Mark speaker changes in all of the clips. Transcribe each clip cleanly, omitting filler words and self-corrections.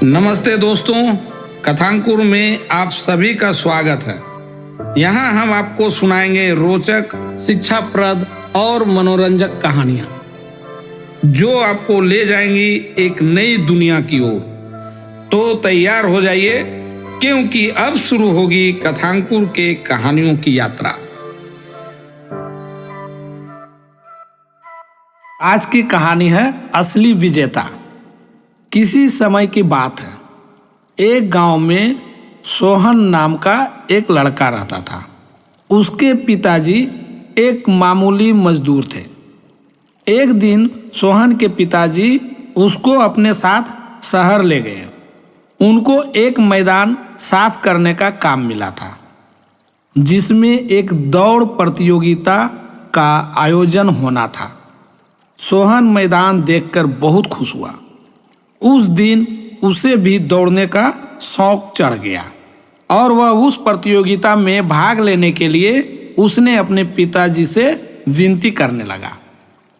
Speaker 1: नमस्ते दोस्तों, कथांकुर में आप सभी का स्वागत है। यहाँ हम आपको सुनाएंगे रोचक, शिक्षाप्रद और मनोरंजक कहानियाँ जो आपको ले जाएंगी एक नई दुनिया की ओर। तो तैयार हो जाइए, क्योंकि अब शुरू होगी कथांकुर के कहानियों की यात्रा।
Speaker 2: आज की कहानी है असली विजेता। किसी समय की बात है, एक गांव में सोहन नाम का एक लड़का रहता था। उसके पिताजी एक मामूली मजदूर थे। एक दिन सोहन के पिताजी उसको अपने साथ शहर ले गए। उनको एक मैदान साफ करने का काम मिला था, जिसमें एक दौड़ प्रतियोगिता का आयोजन होना था। सोहन मैदान देखकर बहुत खुश हुआ। उस दिन उसे भी दौड़ने का शौक चढ़ गया और वह उस प्रतियोगिता में भाग लेने के लिए उसने अपने पिताजी से विनती करने लगा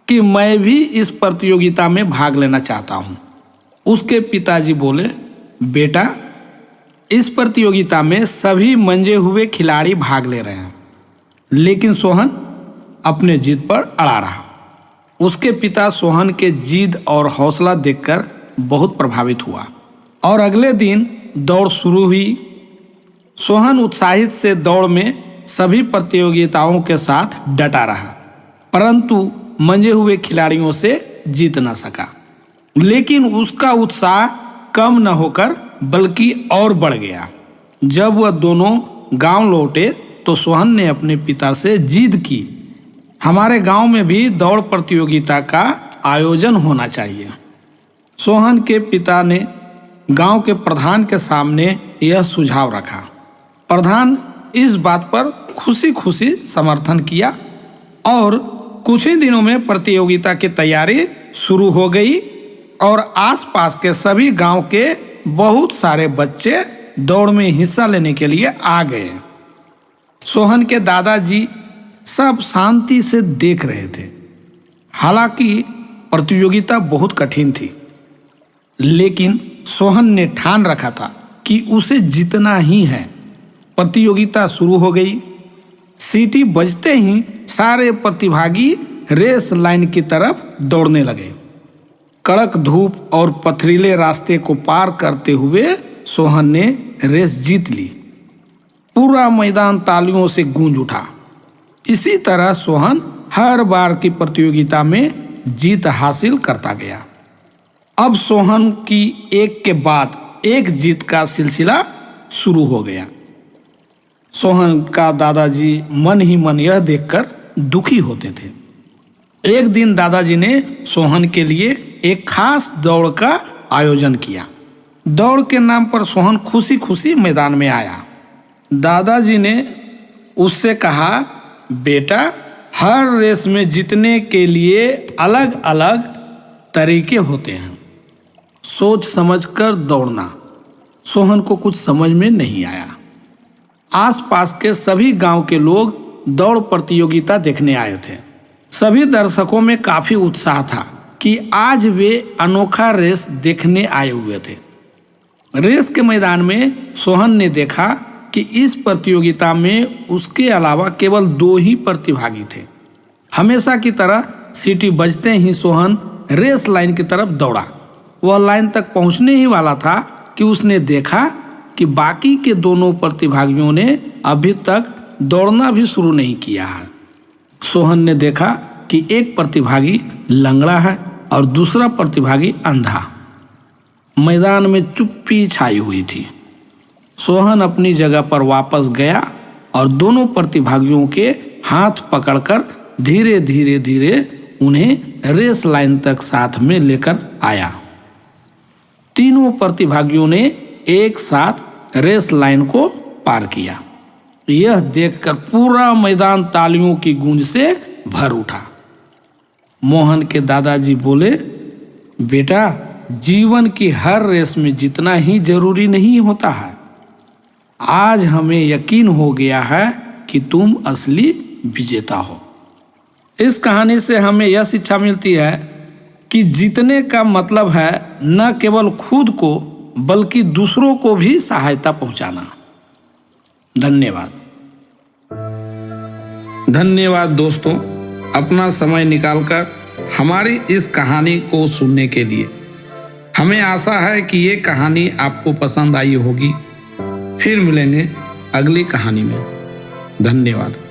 Speaker 2: कि मैं भी इस प्रतियोगिता में भाग लेना चाहता हूँ। उसके पिताजी बोले, बेटा, इस प्रतियोगिता में सभी मंजे हुए खिलाड़ी भाग ले रहे हैं, लेकिन सोहन अपने जिद पर अड़ा रहा। उसके पिता सोहन के जिद और हौसला देखकर बहुत प्रभावित हुआ और अगले दिन दौड़ शुरू हुई। सोहन उत्साहित से दौड़ में सभी प्रतियोगिताओं के साथ डटा रहा, परंतु मंजे हुए खिलाड़ियों से जीत न सका। लेकिन उसका उत्साह कम न होकर बल्कि और बढ़ गया। जब वह दोनों गांव लौटे तो सोहन ने अपने पिता से जिद की, हमारे गांव में भी दौड़ प्रतियोगिता का आयोजन होना चाहिए। सोहन के पिता ने गांव के प्रधान के सामने यह सुझाव रखा। प्रधान इस बात पर खुशी खुशी समर्थन किया और कुछ ही दिनों में प्रतियोगिता की तैयारी शुरू हो गई और आसपास के सभी गांव के बहुत सारे बच्चे दौड़ में हिस्सा लेने के लिए आ गए। सोहन के दादाजी सब शांति से देख रहे थे। हालांकि प्रतियोगिता बहुत कठिन थी, लेकिन सोहन ने ठान रखा था कि उसे जीतना ही है। प्रतियोगिता शुरू हो गई। सीटी बजते ही सारे प्रतिभागी रेस लाइन की तरफ दौड़ने लगे। कड़क धूप और पथरीले रास्ते को पार करते हुए सोहन ने रेस जीत ली। पूरा मैदान तालियों से गूंज उठा। इसी तरह सोहन हर बार की प्रतियोगिता में जीत हासिल करता गया। अब सोहन की एक के बाद एक जीत का सिलसिला शुरू हो गया। सोहन का दादाजी मन ही मन यह देखकर दुखी होते थे। एक दिन दादाजी ने सोहन के लिए एक खास दौड़ का आयोजन किया। दौड़ के नाम पर सोहन खुशी खुशी मैदान में आया। दादाजी ने उससे कहा, बेटा, हर रेस में जीतने के लिए अलग अलग तरीके होते हैं, सोच समझकर दौड़ना। सोहन को कुछ समझ में नहीं आया। आसपास के सभी गांव के लोग दौड़ प्रतियोगिता देखने आए थे। सभी दर्शकों में काफी उत्साह था कि आज वे अनोखा रेस देखने आए हुए थे। रेस के मैदान में सोहन ने देखा कि इस प्रतियोगिता में उसके अलावा केवल 2 ही प्रतिभागी थे। हमेशा की तरह सीटी बजते ही सोहन रेस लाइन की तरफ दौड़ा। वह लाइन तक पहुंचने ही वाला था कि उसने देखा कि बाकी के दोनों प्रतिभागियों ने अभी तक दौड़ना भी शुरू नहीं किया है। सोहन ने देखा कि एक प्रतिभागी लंगड़ा है और दूसरा प्रतिभागी अंधा। मैदान में चुप्पी छाई हुई थी। सोहन अपनी जगह पर वापस गया और दोनों प्रतिभागियों के हाथ पकड़कर धीरे धीरे धीरे उन्हें रेस लाइन तक साथ में लेकर आया। तीनों प्रतिभागियों ने एक साथ रेस लाइन को पार किया। यह देखकर पूरा मैदान तालियों की गूंज से भर उठा। मोहन के दादाजी बोले, बेटा, जीवन की हर रेस में जीतना ही जरूरी नहीं होता है। आज हमें यकीन हो गया है कि तुम असली विजेता हो। इस कहानी से हमें यह शिक्षा मिलती है कि जीतने का मतलब है न केवल खुद को बल्कि दूसरों को भी सहायता पहुंचाना। धन्यवाद।
Speaker 1: धन्यवाद दोस्तों, अपना समय निकालकर हमारी इस कहानी को सुनने के लिए। हमें आशा है कि ये कहानी आपको पसंद आई होगी। फिर मिलेंगे अगली कहानी में। धन्यवाद।